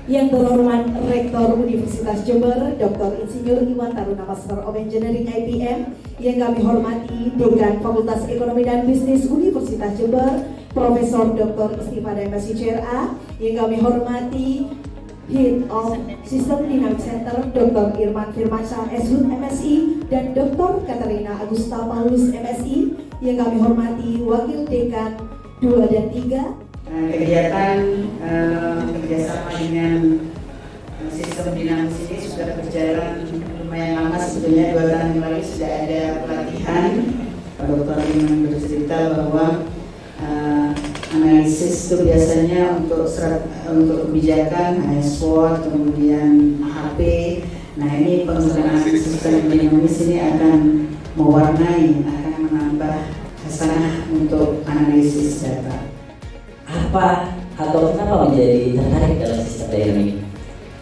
Yang terhormat Rektor Universitas Jember, Dr. Insinyur Iwan Taruna Master of Engineering IPM, yang kami hormati Dekan Fakultas Ekonomi dan Bisnis Universitas Jember, Profesor Dr. Istifada MSc CRA, yang kami hormati Head of System Dynamics Center, Dr. Irman Firmansyah SHUT MSI, dan Dr. Katarina Agusta Paulus MSI, yang kami hormati Wakil Dekan 2 dan 3. Kegiatan kerjasama dengan sistem dinamis ini sudah berjalan lumayan lama. Sebetulnya 2 tahun yang lalu sudah ada pelatihan. Pak Dr. Iman bercerita bahwa analisis itu biasanya untuk kebijakan, SWOT, kemudian HP. Nah, ini penggunaan sistem dinamis ini akan mewarnai, akan menambah hasanah untuk analisis data. Apa atau kenapa menjadi tertarik dalam sistem dynamic?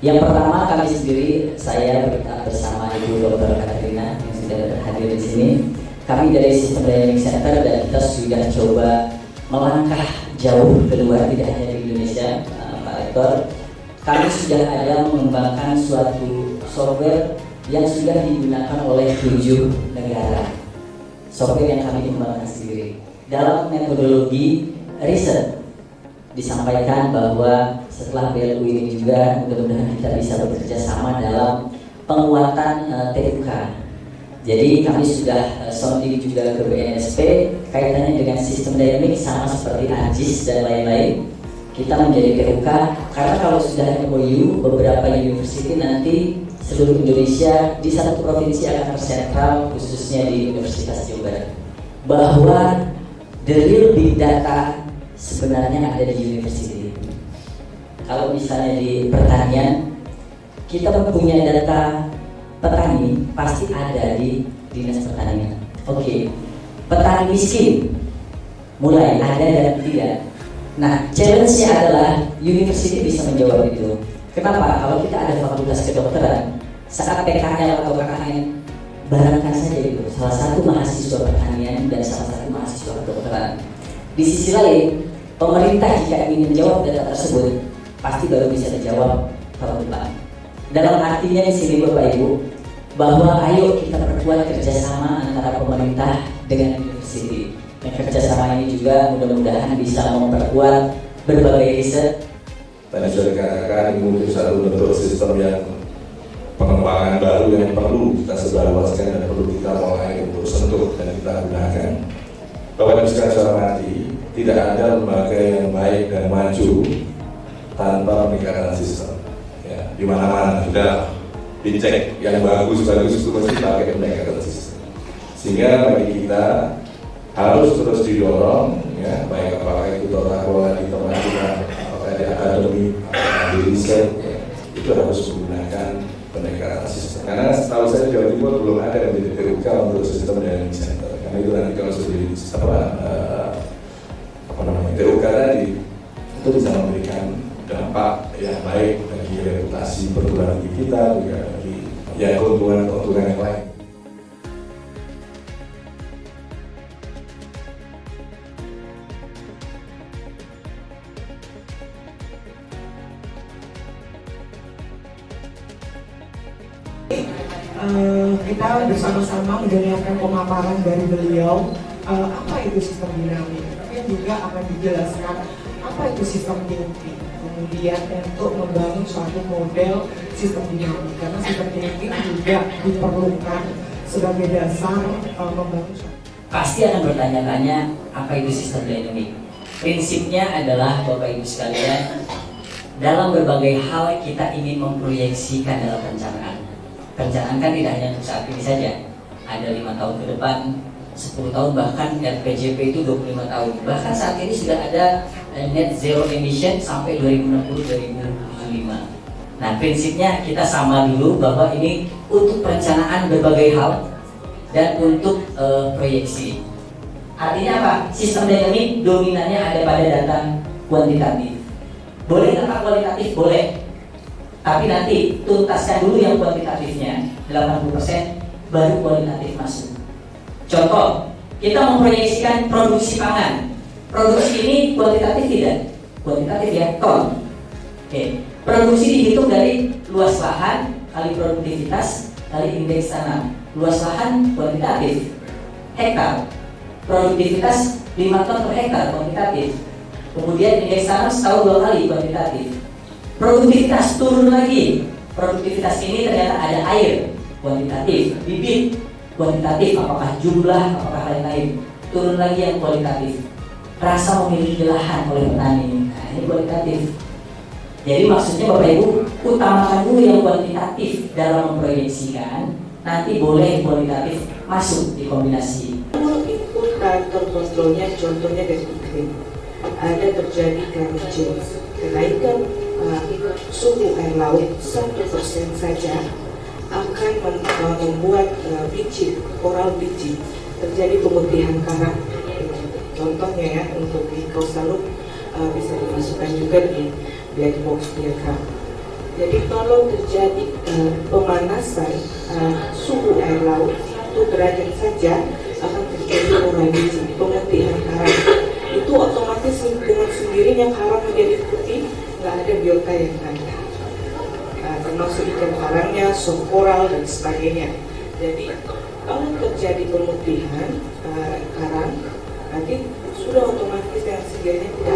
Yang pertama, kami sendiri, saya bersama Ibu Dr. Katarina yang sudah hadir di sini, kami dari Sistem Dynamic Center, dan kita sudah coba melangkah jauh keluar, tidak hanya di Indonesia, Pak Rektor. Kami sudah ada mengembangkan suatu software yang sudah digunakan oleh 7 negara. Software yang kami kembangkan sendiri. Dalam metodologi riset disampaikan bahwa setelah BLU ini juga mudah-mudahan kita bisa bekerja sama dalam penguatan TUK. Jadi kami sudah sounding juga ke BNSP kaitannya dengan sistem dynamic sama seperti ANJIS dan lain-lain. Kita menjadi TUK karena kalau sudah MOU, beberapa university nanti seluruh Indonesia di satu provinsi akan tersentral, khususnya di Universitas Jember, bahwa the real big data sebenarnya ada di university. Kalau misalnya di pertanian, kita punya data petani pasti ada di dinas pertanian. Oke, petani miskin mulai ada dan tidak. Nah, challenge-nya adalah university bisa menjawab itu. Kenapa? Kalau kita ada fakultas kedokteran, saat PKL atau KKN, barangkan saja itu salah satu mahasiswa pertanian dan salah satu mahasiswa kedokteran. Di sisi lain, pemerintah jika ingin menjawab data tersebut pasti baru bisa dijawab tahun depan. Dalam artinya di sini Bapak Ibu, bahwa ayo kita perkuat kerjasama antara pemerintah dengan university. Dan kerjasama ini juga mudah-mudahan bisa memperkuat berbagai riset. Tadi sudah dikatakan ini mungkin satu bentuk sistem yang pengembangan baru yang perlu kita sebarluaskan dan perlu kita mulai untuk sentuh dan kita gunakan. Bapak Ibu sekalian saya hormati, tidak ada lembaga yang baik dan maju tanpa peningkatan sistem. Ya, di mana-mana sudah dicek yang bagus itu mesti pakai peningkatan sistem. Sehingga bagi kita harus terus didorong, ya, baik apakah itu tata kelola di tempat, apakah di akademi, di riset, ya, itu harus menggunakan pendekatan sistem. Karena setahu saya Jawa Timur belum ada yang menjadi TUK untuk sistem dynamic center. Karena itu nanti kalau sudah di TUK tadi itu bisa memberikan dampak yang baik bagi reputasi perguruan tinggi kita, juga bagi ya keuntungan yang lain. Kita bersama-sama mendengarkan pemaparan dari beliau apa itu sistem dinamik, tapi juga akan dijelaskan apa itu sistem thinking, kemudian untuk membangun suatu model sistem dinamik, karena sistem thinking juga diperlukan sebagai dasar membangun suatu. Pasti akan bertanya-tanya apa itu sistem dynamic. Prinsipnya adalah Bapak Ibu sekalian, dalam berbagai hal kita ingin memproyeksikan dalam perencanaan. Perencanaan kan tidak hanya untuk saat ini saja, ada 5 tahun ke depan, 10 tahun, bahkan RPJP itu 25 tahun. Bahkan saat ini sudah ada net zero emission sampai 2060-2075. Nah, prinsipnya kita sama dulu bahwa ini untuk perencanaan berbagai hal dan untuk proyeksi. Artinya apa? Sistem dynamic dominannya ada pada data kuantitatif. Boleh data kualitatif? Boleh. Tapi nanti tuntaskan dulu yang kuantitatifnya 80%, baru kualitatif masuk. Contoh, kita memproyeksikan produksi pangan. Produksi ini kuantitatif tidak? Kuantitatif ya, ton. Oke, produksi dihitung dari luas lahan kali produktivitas kali indeks tanam. Luas lahan kuantitatif, hektar. Produktivitas 5 ton per hektar kuantitatif. Kemudian indeks tanam setahun 2 kali kuantitatif. Produktivitas turun lagi. Produktivitas ini ternyata ada air kuantitatif, bibit kuantitatif, apakah jumlah, apakah lain-lain. Turun lagi yang kualitatif. Rasa memiliki lahan oleh petani. Nah, ini kualitatif. Jadi maksudnya Bapak Ibu, utamakan dulu yang kuantitatif dalam memproyeksikan, nanti boleh kualitatif masuk di kombinasi. Input faktor kontrolnya contohnya dari iklim, ada terjadi climate change, kenaikan suhu air laut 1% saja akan membuat bleaching, coral bleaching, terjadi pemutihan karang. Contohnya ya, untuk di coastal loop bisa dimasukkan juga di black box diagram. Jadi kalau terjadi pemanasan suhu air laut 1 derajat saja akan terjadi coral bleaching, pemutihan karang. Itu otomatis dengan sendirinya karang menjadi putih, nggak ada biota yang ada, termasuk ikan karangnya, soft coral dan sebagainya. Jadi kalau terjadi pemutihan karang, nanti sudah otomatis yang sendirinya tidak